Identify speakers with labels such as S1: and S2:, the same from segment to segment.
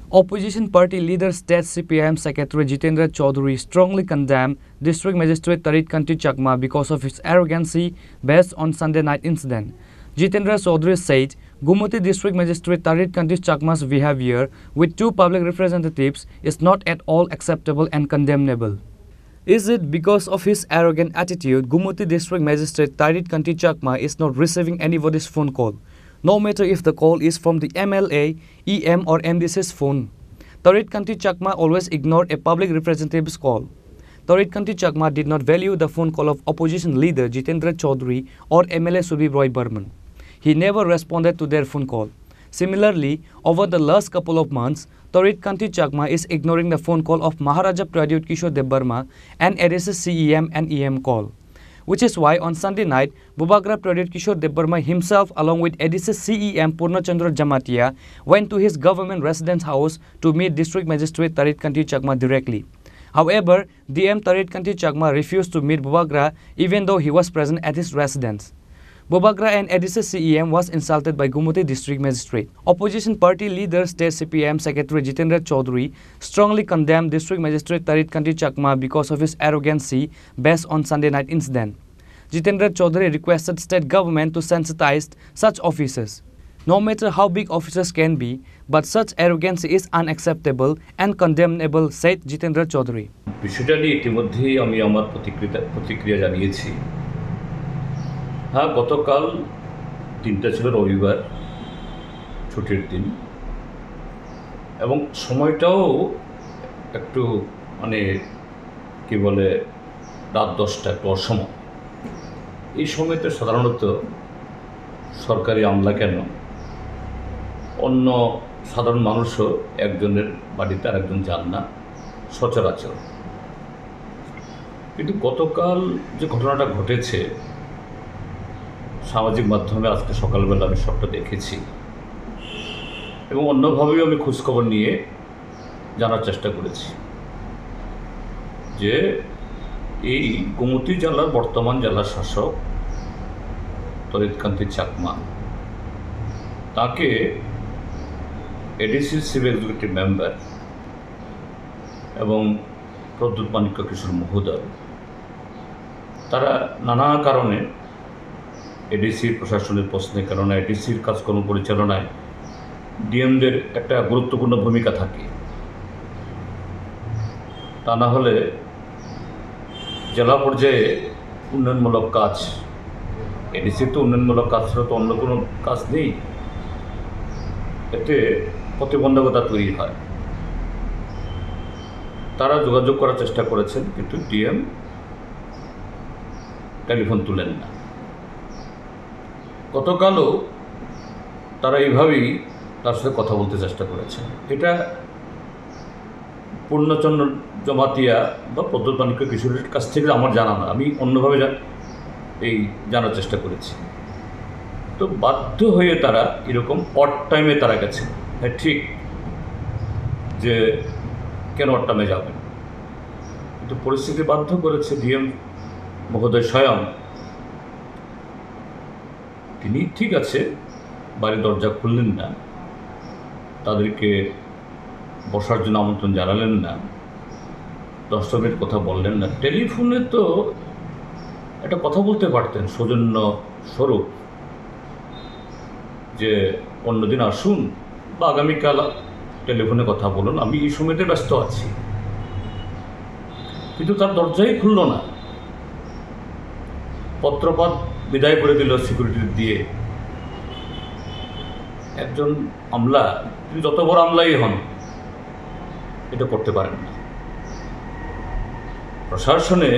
S1: Opposition party leader State CPIM Secretary Jitendra Chaudhary strongly condemned District Magistrate Tarit Kanti Chakma because of his arrogancy based on Sunday night incident. Jitendra Chaudhary said Gumoti District Magistrate Tarit Kanti Chakma's behavior with two public representatives is not at all acceptable and condemnable. Is it because of his arrogant attitude Gumoti District Magistrate Tarit Kanti Chakma is not receiving anybody's phone call? No matter if the call is from the MLA, EM or MDC's phone. Tarit Kanti Chakma always ignored a public representative's call. Tarit Kanti Chakma did not value the phone call of opposition leader Jitendra Chaudhary or MLA Subib Roy Burman. He never responded to their phone call. Similarly, over the last couple of months, Tarit Kanti Chakma is ignoring the phone call of Maharaja Pradyut Kishore Debbarma and ADC's CEM and EM call. Which is why on Sunday night, Bubagra Pradyut Kishore Debbarma himself along with ADC's CEM Purnachandra Jamatia went to his government residence house to meet District Magistrate Tarit Kanti Chakma directly. However, DM Tarit Kanti Chakma refused to meet Bubagra even though he was present at his residence. Bubagra and ADC's CEM was insulted by Gumoti District Magistrate. Opposition party leader State CPIM Secretary Jitendra Chaudhary strongly condemned District Magistrate Tarit Kanti Chakma because of his arrogancy based on Sunday night incident. Jitendra Chaudhary requested state government to sensitize such officers. No matter how big officers can be, but such arrogancy is unacceptable and condemnable, said Jitendra Chaudhary.
S2: বিষয়টা নিয়ে ইতিমধ্যেই আমি আমার প্রতিক্রিয়া জানিয়েছি। হ্যাঁ, গতকাল দিনটা ছিল রবিবার, ছুটির দিন, এবং সময়টাও একটু কি বলে রাত 10টা, একটু অসময়। এই সময়তে সাধারণত সরকারি আমলা কেন অন্য সাধারণ মানুষও একজনের বাড়িতে আরেকজন যান না সচরাচর। কিন্তু গতকাল যে ঘটনাটা ঘটেছে সামাজিক মাধ্যমে আজকে সকালবেলা আমি সবটা দেখেছি এবং অন্যভাবেও আমি খোঁজখবর নিয়ে জানার চেষ্টা করেছি যে এই গোমতী জেলার বর্তমান জেলা শাসক তরিত কান্তি চাকমা তাকে এডিসি চিফ এক্সিকিউটিভ মেম্বার এবং প্রদ্যুৎ মাণিক্য কিশোর মহোদয় তারা নানা কারণে এডিসির প্রশাসনের প্রশ্নের কারণে এডিসির কাজকর্ম পরিচালনায় ডিএমদের একটা গুরুত্বপূর্ণ ভূমিকা থাকে। তা না হলে জেলা পর্যায়ে উন্নয়নমূলক কাজ, এডিসির তো উন্নয়নমূলক কাজ ছাড়া তো অন্য কোনো কাজ নেই, এতে প্রতিবন্ধকতা তৈরি হয়। তারা যোগাযোগ করার চেষ্টা করেছেন কিন্তু ডিএম টেলিফোন তুলেন না। গতকালও তারা এইভাবেই তার সাথে কথা বলতে চেষ্টা করেছেন। এটা পূর্ণচন্দ্র জমাতিয়া বা প্রদ্যুৎ মাণিক্য কিশোরের কাছ থেকে আমার জানা না, আমি অন্যভাবে জানার চেষ্টা করেছি। তো বাধ্য হয়ে তারা এরকম অড টাইমে তারা গেছেন। হ্যাঁ, ঠিক যে কেন অড টাইমে যাবেন, কিন্তু পরিস্থিতি বাধ্য করেছে ডিএম মহোদয় স্বয়ং। তিনি ঠিক আছে বাড়ির দরজা খুললেন না, তাদেরকে বসার জন্য আমন্ত্রণ জানালেন না, 10 মিনিট কথা বললেন না। টেলিফোনে তো একটা কথা বলতে পারতেন সৌজন্য স্বরূপ যে অন্যদিন আসুন বা আগামীকাল টেলিফোনে কথা বলুন, আমি এই সময়তে ব্যস্ত আছি। কিন্তু তার দরজাই খুলল না, পত্রপাত বিদায় করে দিল সিকিউরিটি দিয়ে। একজন আমলা, তিনি যত বড় আমলাই হন, এটা করতে পারেন না। প্রশাসনে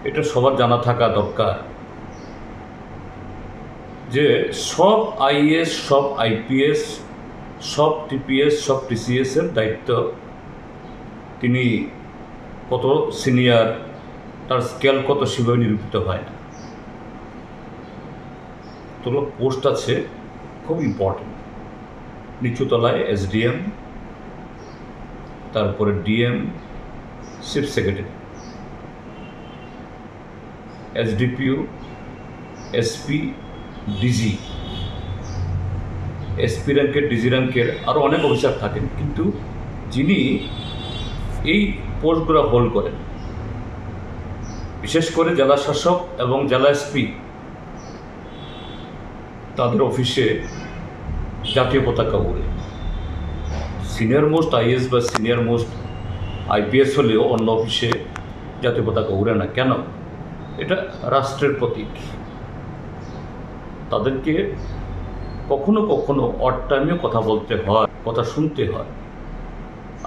S2: এটা সবার জানা থাকা দরকার যে সব আইএস, সব আইপিএস, সব টিপিএস, সব টিসিএসের দায়িত্ব তিনি কত সিনিয়র, তার স্কেল কত সেভাবে নিরূপিত হয় না। তোগুলো পোস্ট আছে খুব ইম্পর্টেন্ট। নিচুতলায় এসডিএম, তারপরে DM, chief secretary, SDPO, SP, DG, SP র্যাঙ্কের, ডিজি র্যাঙ্কের আরও অনেক অফিসার থাকেন, কিন্তু যিনি এই পোস্টগুলো হোল্ড করেন, বিশেষ করে জেলা শাসক এবং জেলা এসপি, তাদের অফিসে জাতীয় পতাকা উড়ে। সিনিয়র মোস্ট আইএস বা সিনিয়র মোস্ট আইপিএস হলেও অন্য অফিসে জাতীয় পতাকা উড়ে না কেন? এটা রাষ্ট্রের প্রতীক। তাদেরকে কখনো কখনো অড টাইমেও কথা বলতে হয়, কথা শুনতে হয়।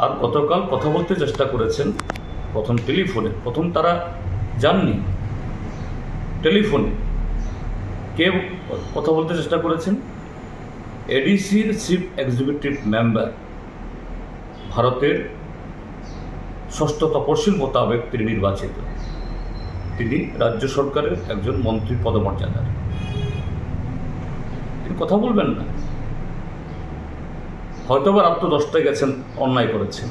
S2: আর গতকাল কথা বলতে চেষ্টা করেছেন প্রথম টেলিফোনে, প্রথম তারা যাননি, টেলিফোনে কে কথা বলতে চেষ্টা করেছেন? এডিসির চিফ এক্সিকিউটিভ মেম্বার, ভারতের ষষ্ঠ তপশিল মোতাবেক তিনি নির্বাচিত, তিনি রাজ্য সরকারের একজন মন্ত্রী পদমর্যাদার, তিনি কথা বলবেন না? হয়তোবা রাত 10টায় গেছেন, অন্যায় করেছেন,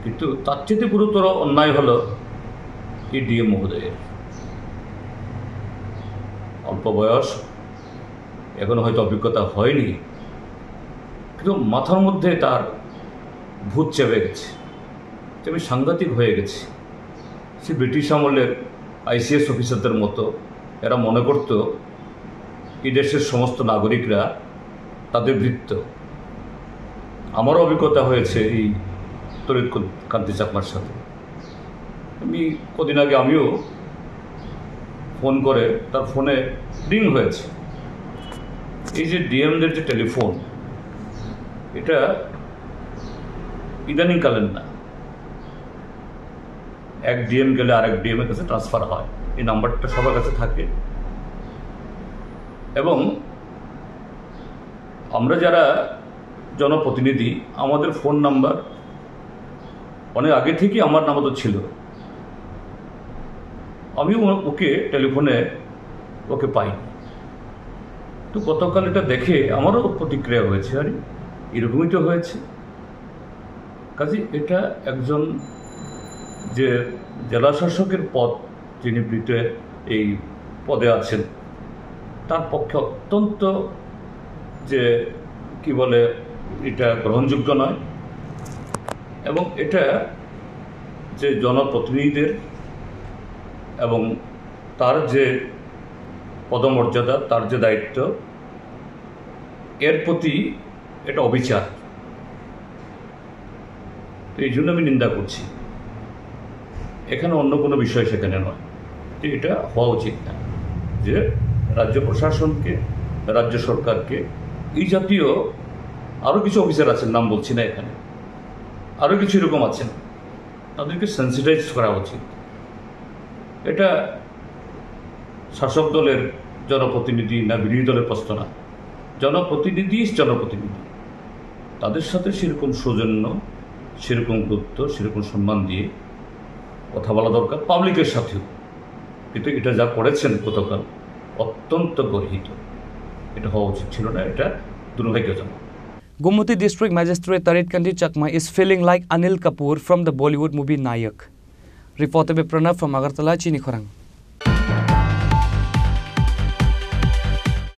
S2: কিন্তু তার চেয়ে গুরুতর অন্যায় হলো এই ডিএম মহোদয়ের। অল্প বয়স, এখনো হয়তো অভিজ্ঞতা হয়নি, কিন্তু মাথার মধ্যে তার ভূত চেপে গেছে, আমি সাংঘাতিক হয়ে গেছি। সে ব্রিটিশ আমলের আইসিএস অফিসারদের মতো এরা মনে করত এই দেশের সমস্ত নাগরিকরা তাদের বৃত্ত। আমারও অভিজ্ঞতা হয়েছে এই তড়িৎ কান্তি চাকমার সাথে। আমি কদিন আগে আমিও ফোন করে, তার ফোনে রিং হয়েছে। এই যে ডিএমদের যে টেলিফোন, এটা ইদানিংকালের না, এক ডিএম গেলে আরেক ডিএমের কাছে ট্রান্সফার হয়, এই নাম্বারটা সবার কাছে থাকে। এবং আমরা যারা জনপ্রতিনিধি, আমাদের ফোন নাম্বার অনেক আগে থেকেই আমার নামও তো ছিল, আমিও ওকে টেলিফোনে ওকে পাই। তো গতকাল এটা দেখে আমারও প্রতিক্রিয়া হয়েছে, আরে এরকমই তো হয়েছে। কাজে এটা একজন যে জেলা শাসকের পদ, যিনি এই পদে আছেন, তার পক্ষে অত্যন্ত যে কি বলে, এটা গ্রহণযোগ্য নয়। এবং এটা যে জনপ্রতিনিধিদের এবং তার যে পদমর্যাদা, তার যে দায়িত্ব, এর প্রতি এটা অবিচার। তো এই জন্য আমি নিন্দা করছি। এখানে অন্য কোনো বিষয় সেখানে নয়, যে এটা হওয়া উচিত না, যে রাজ্য প্রশাসনকে, রাজ্য সরকারকে, এই জাতীয় আরও কিছু অফিসার আছেন, নাম বলছি না এখানে, আরও কিছু এরকম আছেন, তাদেরকে সেন্সিটাইজ করা উচিত। এটা শাসক দলের জনপ্রতিনিধি না বিরোধী দলের প্রশ্ন না, জনপ্রতিনিধি, তাদের সাথে সেরকম সৌজন্য, সেরকম গুরুত্ব, সেরকম সম্মান দিয়ে কথা বলা দরকার, পাবলিকের সাথেও। কিন্তু এটা যা করেছেন গতকাল, অত্যন্ত গর্হিত, এটা হওয়া উচিত ছিল না, এটা দুর্ভাগ্যজনক।
S1: Gummuti District Magistrate Tarit Kanti Chakma is feeling like Anil Kapoor from the Bollywood movie Nayak. Reported by Pranav from Agartala, Chini Khorang.